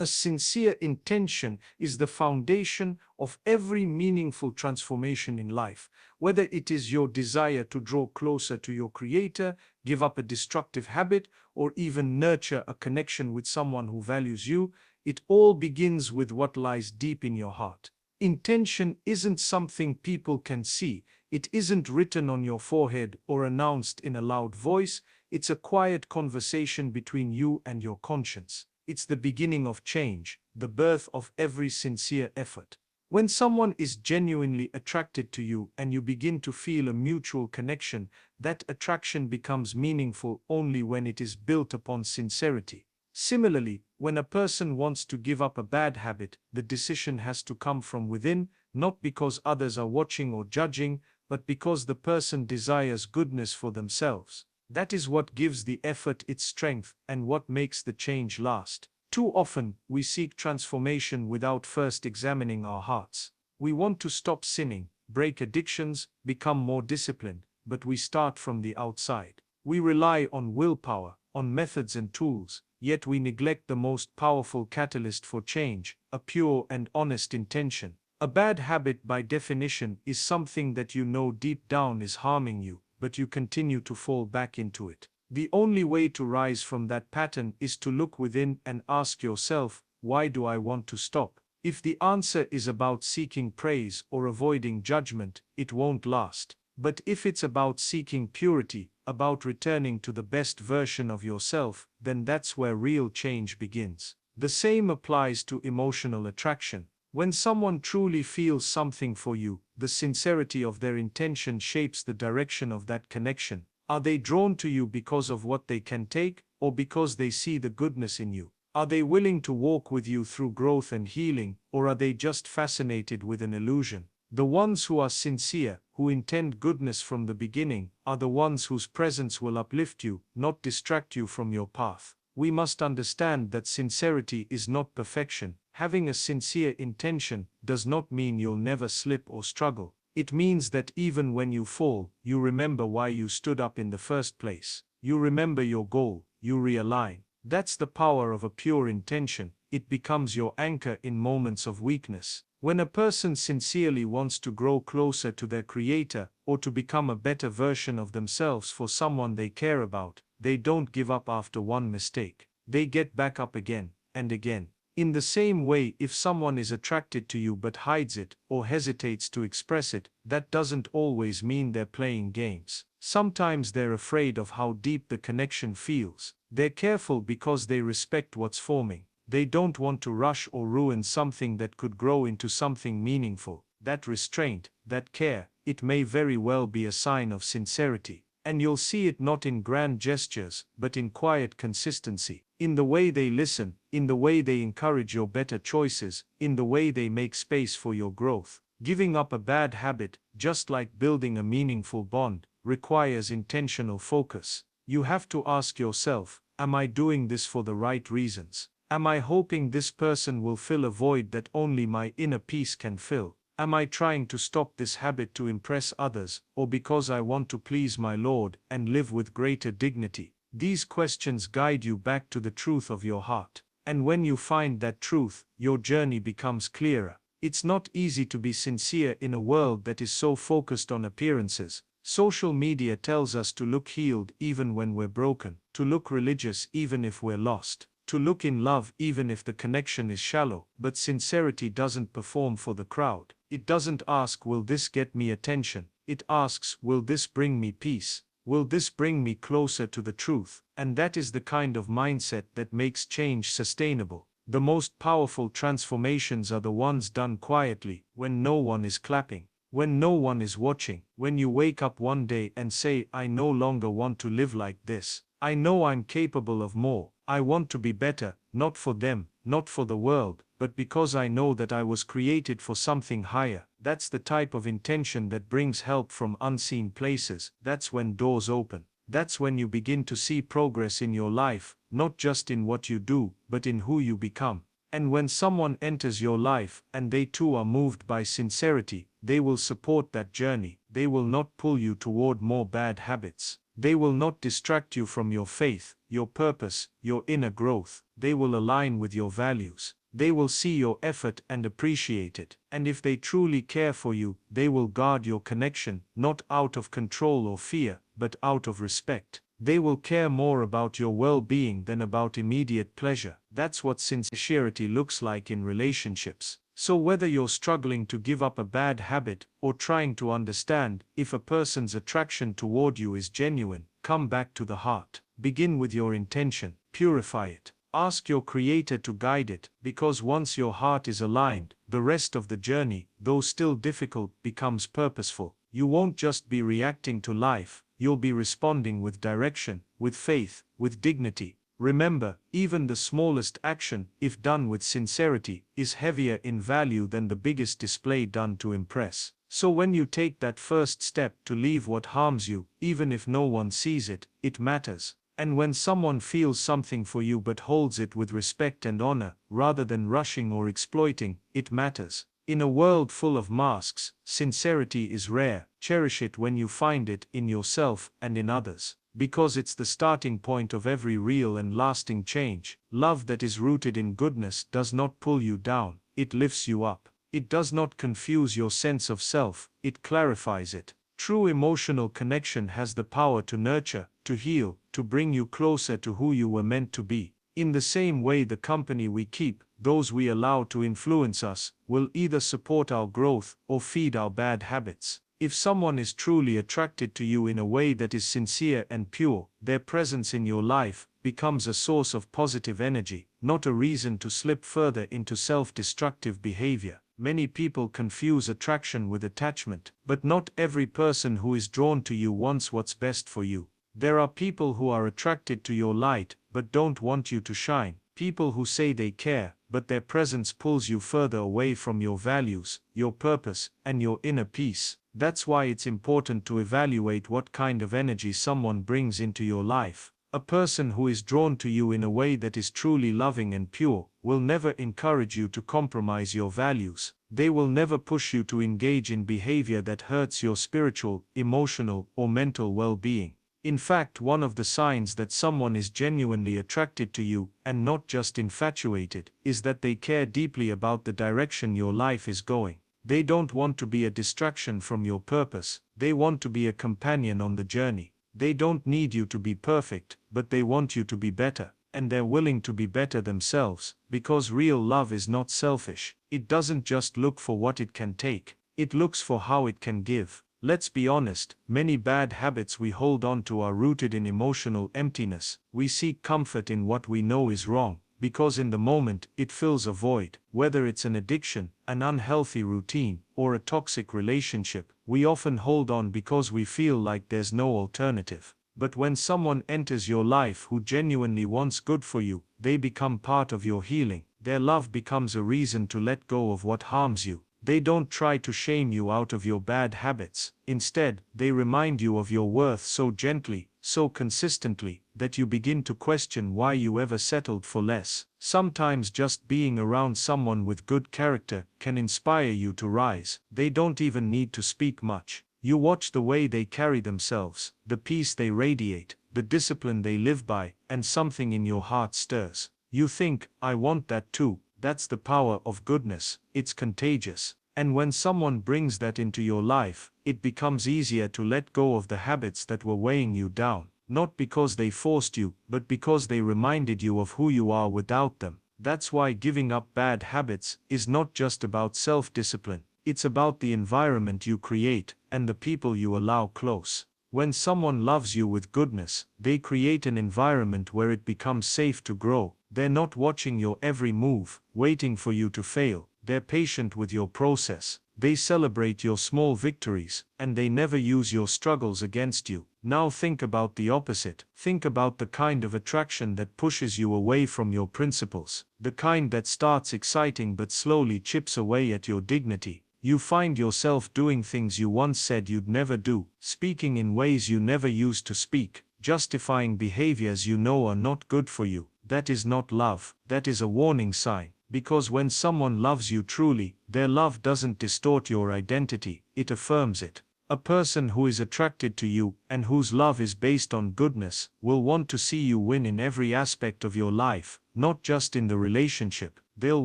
A sincere intention is the foundation of every meaningful transformation in life, whether it is your desire to draw closer to your Creator, give up a destructive habit, or even nurture a connection with someone who values you. It all begins with what lies deep in your heart. Intention isn't something people can see. It isn't written on your forehead or announced in a loud voice. It's a quiet conversation between you and your conscience. It's the beginning of change, the birth of every sincere effort. When someone is genuinely attracted to you and you begin to feel a mutual connection, that attraction becomes meaningful only when it is built upon sincerity. Similarly, when a person wants to give up a bad habit, the decision has to come from within, not because others are watching or judging, but because the person desires goodness for themselves. That is what gives the effort its strength and what makes the change last. Too often, we seek transformation without first examining our hearts. We want to stop sinning, break addictions, become more disciplined, but we start from the outside. We rely on willpower, on methods and tools, yet we neglect the most powerful catalyst for change, a pure and honest intention. A bad habit, by definition, is something that you know deep down is harming you, but you continue to fall back into it. The only way to rise from that pattern is to look within and ask yourself, why do I want to stop? If the answer is about seeking praise or avoiding judgment, it won't last. But if it's about seeking purity, about returning to the best version of yourself, then that's where real change begins. The same applies to emotional attraction. When someone truly feels something for you, the sincerity of their intention shapes the direction of that connection. Are they drawn to you because of what they can take, or because they see the goodness in you? Are they willing to walk with you through growth and healing, or are they just fascinated with an illusion? The ones who are sincere, who intend goodness from the beginning, are the ones whose presence will uplift you, not distract you from your path. We must understand that sincerity is not perfection. Having a sincere intention does not mean you'll never slip or struggle. It means that even when you fall, you remember why you stood up in the first place. You remember your goal, you realign. That's the power of a pure intention. It becomes your anchor in moments of weakness. When a person sincerely wants to grow closer to their Creator, or to become a better version of themselves for someone they care about, they don't give up after one mistake. They get back up again and again. In the same way, if someone is attracted to you but hides it or hesitates to express it, that doesn't always mean they're playing games. Sometimes they're afraid of how deep the connection feels. They're careful because they respect what's forming. They don't want to rush or ruin something that could grow into something meaningful. That restraint, that care, it may very well be a sign of sincerity. And you'll see it not in grand gestures, but in quiet consistency, in the way they listen, in the way they encourage your better choices, in the way they make space for your growth. Giving up a bad habit, just like building a meaningful bond, requires intentional focus. You have to ask yourself, am I doing this for the right reasons? Am I hoping this person will fill a void that only my inner peace can fill? Am I trying to stop this habit to impress others, or because I want to please my Lord and live with greater dignity? These questions guide you back to the truth of your heart. And when you find that truth, your journey becomes clearer. It's not easy to be sincere in a world that is so focused on appearances. Social media tells us to look healed even when we're broken, to look religious even if we're lost, to look in love even if the connection is shallow. But sincerity doesn't perform for the crowd. It doesn't ask, will this get me attention? It asks, will this bring me peace? Will this bring me closer to the truth? And that is the kind of mindset that makes change sustainable. The most powerful transformations are the ones done quietly, when no one is clapping, when no one is watching, when you wake up one day and say, I no longer want to live like this. I know I'm capable of more. I want to be better, not for them, not for the world, but because I know that I was created for something higher. That's the type of intention that brings help from unseen places. That's when doors open. That's when you begin to see progress in your life, not just in what you do, but in who you become. And when someone enters your life and they too are moved by sincerity, they will support that journey. They will not pull you toward more bad habits. They will not distract you from your faith. your purpose, your inner growth. They will align with your values. They will see your effort and appreciate it. And if they truly care for you, they will guard your connection, not out of control or fear, but out of respect. They will care more about your well-being than about immediate pleasure. That's what sincerity looks like in relationships. So whether you're struggling to give up a bad habit or trying to understand if a person's attraction toward you is genuine, come back to the heart. Begin with your intention. Purify it. Ask your Creator to guide it, because once your heart is aligned, the rest of the journey, though still difficult, becomes purposeful. You won't just be reacting to life, you'll be responding with direction, with faith, with dignity. Remember, even the smallest action, if done with sincerity, is heavier in value than the biggest display done to impress. So when you take that first step to leave what harms you, even if no one sees it, it matters. And when someone feels something for you but holds it with respect and honor, rather than rushing or exploiting, it matters. In a world full of masks, sincerity is rare. Cherish it when you find it in yourself and in others. Because it's the starting point of every real and lasting change. Love that is rooted in goodness does not pull you down, it lifts you up. It does not confuse your sense of self, it clarifies it. True emotional connection has the power to nurture, to heal, to bring you closer to who you were meant to be. In the same way, the company we keep, those we allow to influence us, will either support our growth or feed our bad habits. If someone is truly attracted to you in a way that is sincere and pure, their presence in your life becomes a source of positive energy, not a reason to slip further into self-destructive behavior. Many people confuse attraction with attachment, but not every person who is drawn to you wants what's best for you. There are people who are attracted to your light, but don't want you to shine. People who say they care, but their presence pulls you further away from your values, your purpose, and your inner peace. That's why it's important to evaluate what kind of energy someone brings into your life. A person who is drawn to you in a way that is truly loving and pure will never encourage you to compromise your values. They will never push you to engage in behavior that hurts your spiritual, emotional, or mental well-being. In fact, one of the signs that someone is genuinely attracted to you, and not just infatuated, is that they care deeply about the direction your life is going. They don't want to be a distraction from your purpose, they want to be a companion on the journey. They don't need you to be perfect, but they want you to be better, and they're willing to be better themselves, because real love is not selfish. It doesn't just look for what it can take, it looks for how it can give. Let's be honest, many bad habits we hold on to are rooted in emotional emptiness. We seek comfort in what we know is wrong, because in the moment it fills a void. Whether it's an addiction, an unhealthy routine, or a toxic relationship, we often hold on because we feel like there's no alternative. But when someone enters your life who genuinely wants good for you, they become part of your healing. Their love becomes a reason to let go of what harms you. They don't try to shame you out of your bad habits. Instead, they remind you of your worth so gently, so consistently, that you begin to question why you ever settled for less. Sometimes just being around someone with good character can inspire you to rise. They don't even need to speak much. You watch the way they carry themselves, the peace they radiate, the discipline they live by, and something in your heart stirs. You think, I want that too. That's the power of goodness, it's contagious. And when someone brings that into your life, it becomes easier to let go of the habits that were weighing you down, not because they forced you, but because they reminded you of who you are without them. That's why giving up bad habits is not just about self-discipline, it's about the environment you create and the people you allow close. When someone loves you with goodness, they create an environment where it becomes safe to grow. They're not watching your every move, waiting for you to fail. They're patient with your process. They celebrate your small victories, and they never use your struggles against you. Now think about the opposite. Think about the kind of attraction that pushes you away from your principles. The kind that starts exciting but slowly chips away at your dignity. You find yourself doing things you once said you'd never do, speaking in ways you never used to speak, justifying behaviors you know are not good for you. That is not love, that is a warning sign. Because when someone loves you truly, their love doesn't distort your identity, it affirms it. A person who is attracted to you and whose love is based on goodness will want to see you win in every aspect of your life, not just in the relationship. They'll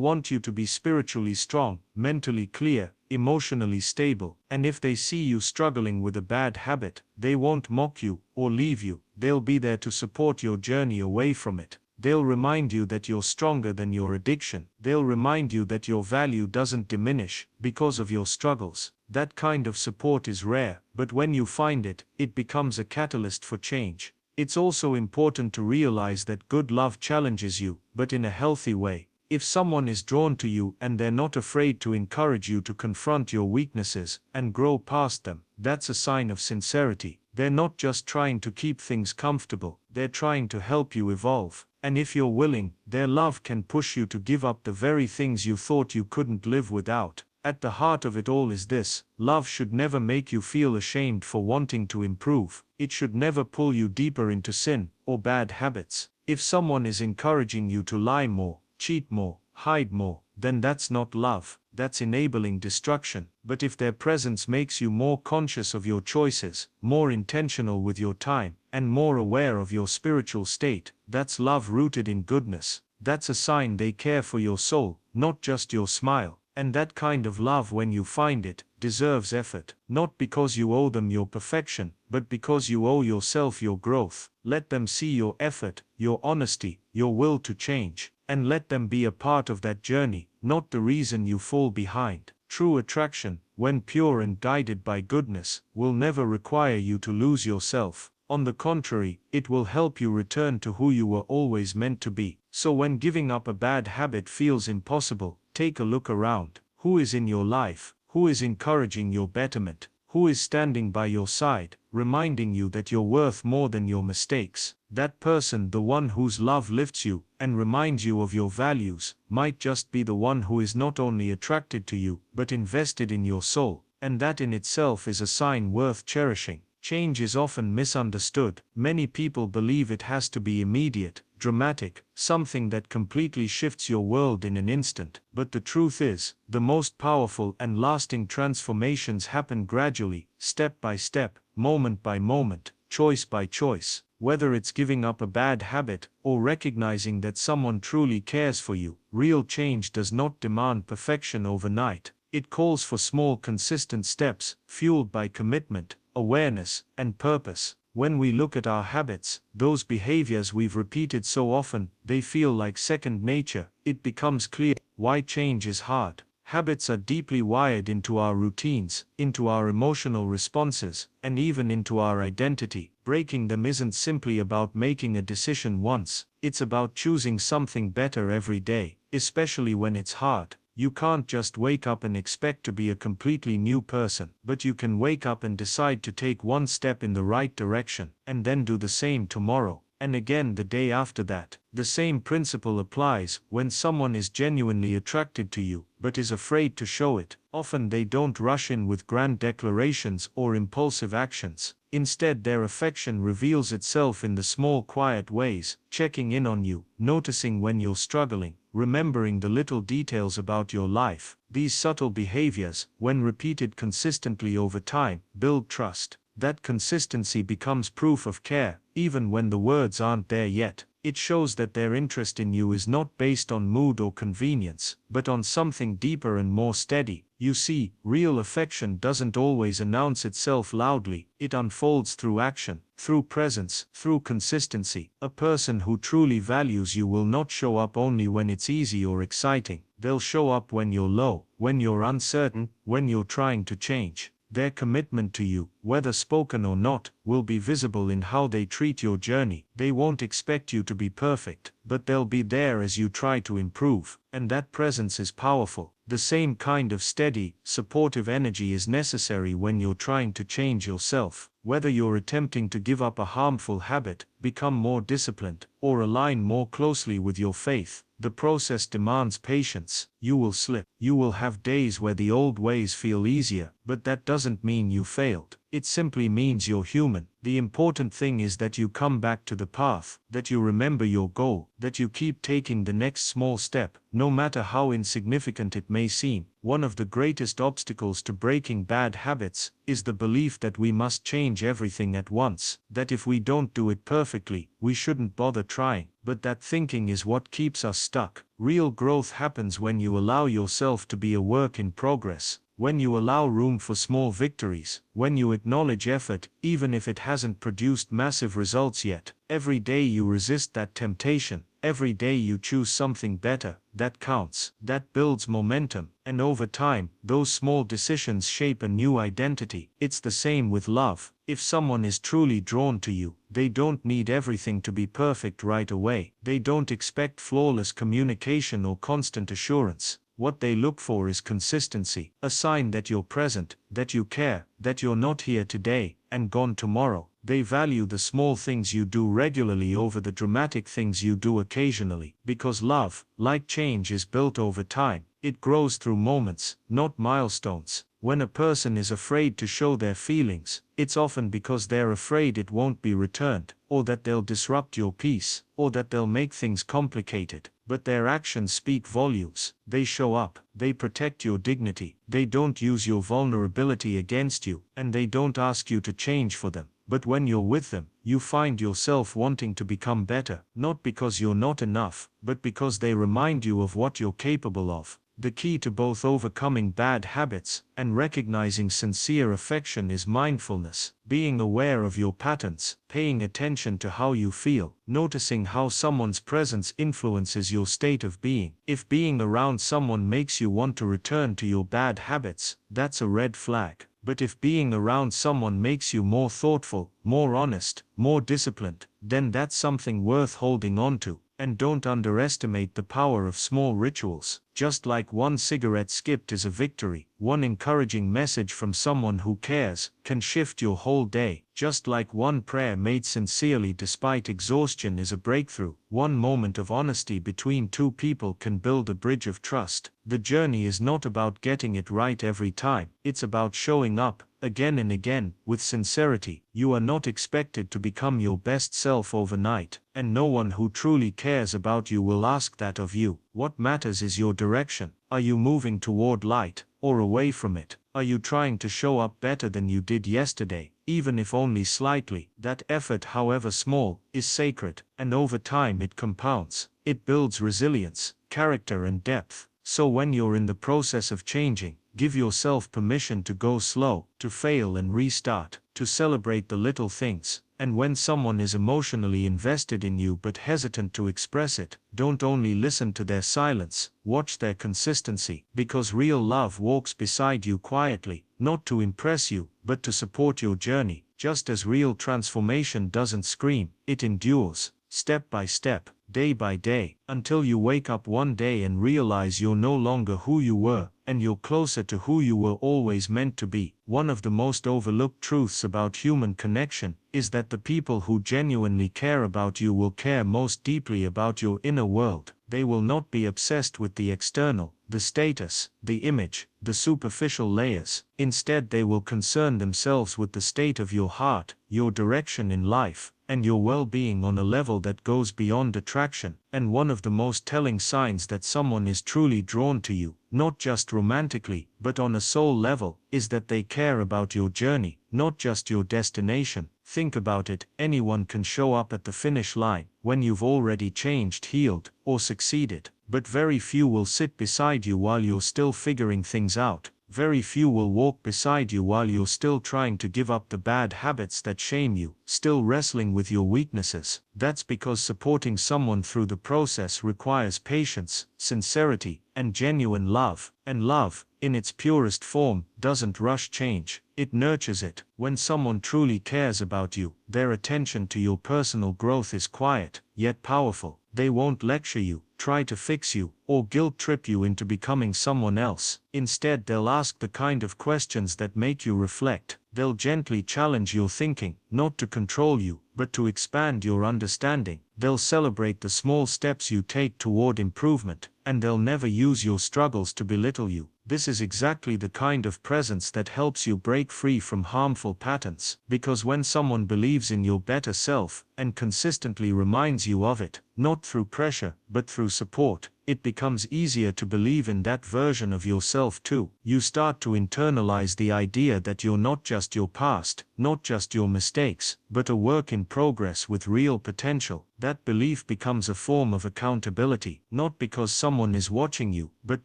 want you to be spiritually strong, mentally clear, emotionally stable, and if they see you struggling with a bad habit, they won't mock you or leave you. They'll be there to support your journey away from it. They'll remind you that you're stronger than your addiction. They'll remind you that your value doesn't diminish because of your struggles. That kind of support is rare, but when you find it, it becomes a catalyst for change. It's also important to realize that good love challenges you, but in a healthy way. If someone is drawn to you and they're not afraid to encourage you to confront your weaknesses and grow past them, that's a sign of sincerity. They're not just trying to keep things comfortable, they're trying to help you evolve. And if you're willing, their love can push you to give up the very things you thought you couldn't live without. At the heart of it all is this: love should never make you feel ashamed for wanting to improve. It should never pull you deeper into sin or bad habits. If someone is encouraging you to lie more, cheat more, hide more, then that's not love, that's enabling destruction. But if their presence makes you more conscious of your choices, more intentional with your time, and more aware of your spiritual state, that's love rooted in goodness. That's a sign they care for your soul, not just your smile. And that kind of love, when you find it, deserves effort, not because you owe them your perfection, but because you owe yourself your growth. Let them see your effort, your honesty, your will to change, and let them be a part of that journey, not the reason you fall behind. True attraction, when pure and guided by goodness, will never require you to lose yourself. On the contrary, it will help you return to who you were always meant to be. So when giving up a bad habit feels impossible, take a look around. Who is in your life? Who is encouraging your betterment? Who is standing by your side, reminding you that you're worth more than your mistakes? That person, the one whose love lifts you and reminds you of your values, might just be the one who is not only attracted to you, but invested in your soul. And that in itself is a sign worth cherishing. Change is often misunderstood. Many people believe it has to be immediate, dramatic, something that completely shifts your world in an instant. But the truth is, the most powerful and lasting transformations happen gradually, step by step, moment by moment, choice by choice. Whether it's giving up a bad habit or recognizing that someone truly cares for you, real change does not demand perfection overnight. It calls for small, consistent steps, fueled by commitment, awareness, and purpose. When we look at our habits, those behaviors we've repeated so often, they feel like second nature. It becomes clear why change is hard. Habits are deeply wired into our routines, into our emotional responses, and even into our identity. Breaking them isn't simply about making a decision once, it's about choosing something better every day, especially when it's hard. You can't just wake up and expect to be a completely new person, but you can wake up and decide to take one step in the right direction, and then do the same tomorrow, and again the day after that. The same principle applies when someone is genuinely attracted to you, but is afraid to show it. Often they don't rush in with grand declarations or impulsive actions. Instead, their affection reveals itself in the small, quiet ways, checking in on you, noticing when you're struggling, remembering the little details about your life. These subtle behaviors, when repeated consistently over time, build trust. That consistency becomes proof of care, even when the words aren't there yet. It shows that their interest in you is not based on mood or convenience, but on something deeper and more steady. You see, real affection doesn't always announce itself loudly. It unfolds through action, through presence, through consistency. A person who truly values you will not show up only when it's easy or exciting. They'll show up when you're low, when you're uncertain, when you're trying to change. Their commitment to you, whether spoken or not, will be visible in how they treat your journey. They won't expect you to be perfect, but they'll be there as you try to improve, and that presence is powerful. The same kind of steady, supportive energy is necessary when you're trying to change yourself. Whether you're attempting to give up a harmful habit, become more disciplined, or align more closely with your faith, the process demands patience. You will slip. You will have days where the old ways feel easier, but that doesn't mean you failed. It simply means you're human. The important thing is that you come back to the path, that you remember your goal, that you keep taking the next small step, no matter how insignificant it may seem. One of the greatest obstacles to breaking bad habits is the belief that we must change everything at once, that if we don't do it perfectly, we shouldn't bother trying. But that thinking is what keeps us stuck. Real growth happens when you allow yourself to be a work in progress, when you allow room for small victories, when you acknowledge effort, even if it hasn't produced massive results yet. Every day you resist that temptation, every day you choose something better, that counts, that builds momentum, and over time, those small decisions shape a new identity. It's the same with love. If someone is truly drawn to you, they don't need everything to be perfect right away. They don't expect flawless communication or constant assurance. What they look for is consistency, a sign that you're present, that you care, that you're not here today and gone tomorrow. They value the small things you do regularly over the dramatic things you do occasionally, because love, like change, is built over time. It grows through moments, not milestones. When a person is afraid to show their feelings, it's often because they're afraid it won't be returned, or that they'll disrupt your peace, or that they'll make things complicated. But their actions speak volumes. They show up, they protect your dignity, they don't use your vulnerability against you, and they don't ask you to change for them. But when you're with them, you find yourself wanting to become better, not because you're not enough, but because they remind you of what you're capable of. The key to both overcoming bad habits and recognizing sincere affection is mindfulness, being aware of your patterns, paying attention to how you feel, noticing how someone's presence influences your state of being. If being around someone makes you want to return to your bad habits, that's a red flag. But if being around someone makes you more thoughtful, more honest, more disciplined, then that's something worth holding on to. And don't underestimate the power of small rituals. Just like one cigarette skipped is a victory, one encouraging message from someone who cares can shift your whole day. Just like one prayer made sincerely despite exhaustion is a breakthrough, one moment of honesty between two people can build a bridge of trust. The journey is not about getting it right every time, it's about showing up, again and again, with sincerity. You are not expected to become your best self overnight, and no one who truly cares about you will ask that of you. What matters is your direction. Are you moving toward light, or away from it? Are you trying to show up better than you did yesterday, even if only slightly? That effort, however small, is sacred, and over time it compounds. It builds resilience, character and depth. So when you're in the process of changing, give yourself permission to go slow, to fail and restart, to celebrate the little things. And when someone is emotionally invested in you but hesitant to express it, don't only listen to their silence, watch their consistency, because real love walks beside you quietly, not to impress you, but to support your journey. Just as real transformation doesn't scream, it endures, step by step, day by day, until you wake up one day and realize you're no longer who you were, and you're closer to who you were always meant to be. One of the most overlooked truths about human connection is that the people who genuinely care about you will care most deeply about your inner world. They will not be obsessed with the external, the status, the image, the superficial layers. Instead, they will concern themselves with the state of your heart, your direction in life, and your well-being on a level that goes beyond attraction. And one of the most telling signs that someone is truly drawn to you, not just romantically, but on a soul level, is that they care about your journey, not just your destination. Think about it, anyone can show up at the finish line when you've already changed, healed, or succeeded, but very few will sit beside you while you're still figuring things out. Very few will walk beside you while you're still trying to give up the bad habits that shame you, still wrestling with your weaknesses. That's because supporting someone through the process requires patience, sincerity, and genuine love. And love, in its purest form, doesn't rush change, it nurtures it. When someone truly cares about you, their attention to your personal growth is quiet, yet powerful. They won't lecture you, try to fix you, or guilt trip you into becoming someone else. Instead, they'll ask the kind of questions that make you reflect. They'll gently challenge your thinking, not to control you, but to expand your understanding. They'll celebrate the small steps you take toward improvement, and they'll never use your struggles to belittle you. This is exactly the kind of presence that helps you break free from harmful patterns, because when someone believes in your better self, and consistently reminds you of it, not through pressure, but through support, it becomes easier to believe in that version of yourself too. You start to internalize the idea that you're not just your past, not just your mistakes, but a work in progress with real potential. That belief becomes a form of accountability, not because someone is watching you, but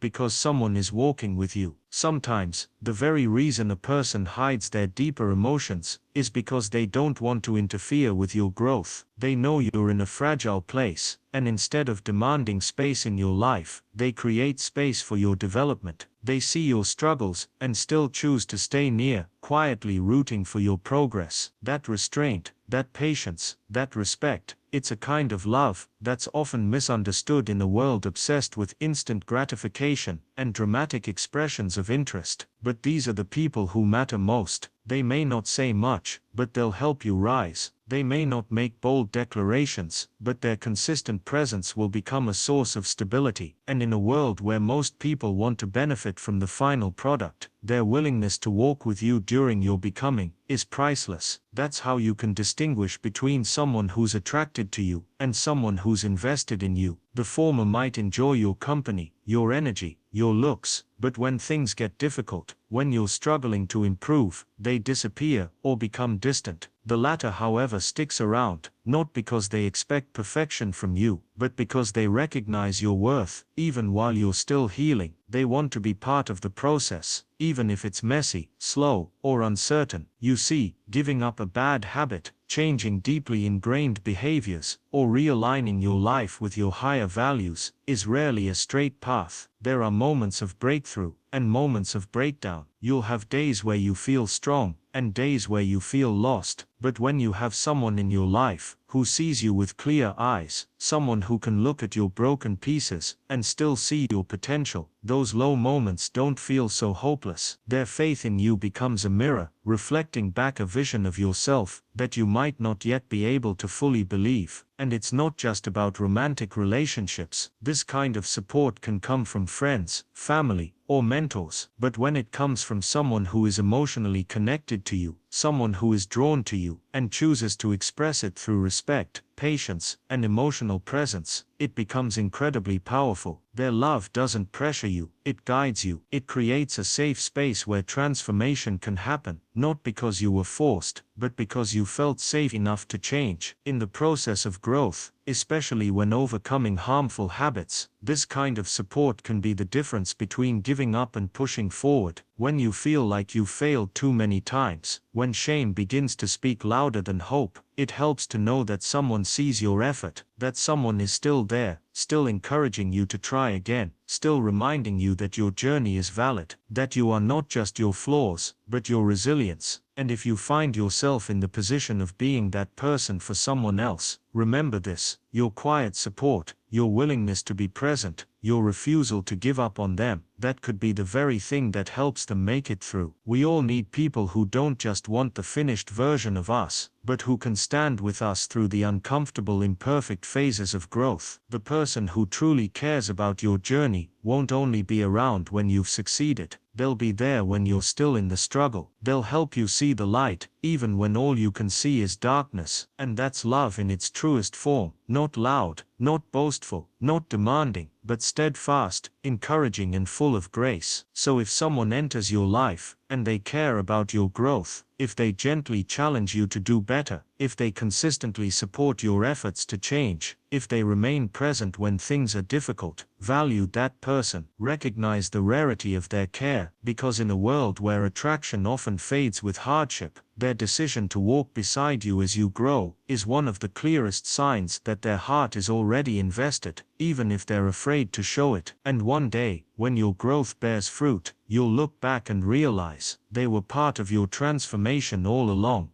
because someone is walking with you. Sometimes, the very reason a person hides their deeper emotions is because they don't want to interfere with your growth. They know you're in a fragile place, and instead of demanding space in your life, they create space for your development. They see your struggles and still choose to stay near, quietly rooting for your progress. That restraint, that patience, that respect, it's a kind of love that's often misunderstood in a world obsessed with instant gratification and dramatic expressions of interest. But these are the people who matter most. They may not say much, but they'll help you rise. They may not make bold declarations, but their consistent presence will become a source of stability. And in a world where most people want to benefit from the final product, their willingness to walk with you during your becoming is priceless. That's how you can distinguish between someone who's attracted to you and someone who's invested in you. The former might enjoy your company, your energy, your looks, but when things get difficult, when you're struggling to improve, they disappear or become distant. The latter, however, sticks around, not because they expect perfection from you, but because they recognize your worth, even while you're still healing. They want to be part of the process, even if it's messy, slow, or uncertain. You see, giving up a bad habit, changing deeply ingrained behaviors, or realigning your life with your higher values, is rarely a straight path. There are moments of breakthrough, and moments of breakdown. You'll have days where you feel strong, and days where you feel lost. But when you have someone in your life who sees you with clear eyes, someone who can look at your broken pieces and still see your potential, those low moments don't feel so hopeless. Their faith in you becomes a mirror, reflecting back a vision of yourself that you might not yet be able to fully believe. And it's not just about romantic relationships. This kind of support can come from friends, family, or mentors. But when it comes from someone who is emotionally connected to you, someone who is drawn to you, and chooses to express it through respect, patience, and emotional presence, it becomes incredibly powerful. Their love doesn't pressure you, it guides you. It creates a safe space where transformation can happen, not because you were forced, but because you felt safe enough to change. In the process of growth, especially when overcoming harmful habits, this kind of support can be the difference between giving up and pushing forward. When you feel like you've failed too many times, when shame begins to speak louder than hope, it helps to know that someone sees your effort, that someone is still there, still encouraging you to try again, still reminding you that your journey is valid, that you are not just your flaws, but your resilience. And if you find yourself in the position of being that person for someone else, remember this: your quiet support, your willingness to be present, your refusal to give up on them, that could be the very thing that helps them make it through. We all need people who don't just want the finished version of us, but who can stand with us through the uncomfortable, imperfect phases of growth. The person who truly cares about your journey won't only be around when you've succeeded, they'll be there when you're still in the struggle. They'll help you see the light, even when all you can see is darkness. And that's love in its truest form. Not loud, not boastful, not demanding, but steadfast, encouraging, and full of grace. So if someone enters your life, and they care about your growth, if they gently challenge you to do better, if they consistently support your efforts to change, if they remain present when things are difficult, value that person. Recognize the rarity of their care, because in a world where attraction often fades with hardship, their decision to walk beside you as you grow is one of the clearest signs that their heart is already invested, even if they're afraid to show it. And one day, when your growth bears fruit, you'll look back and realize they were part of your transformation all along.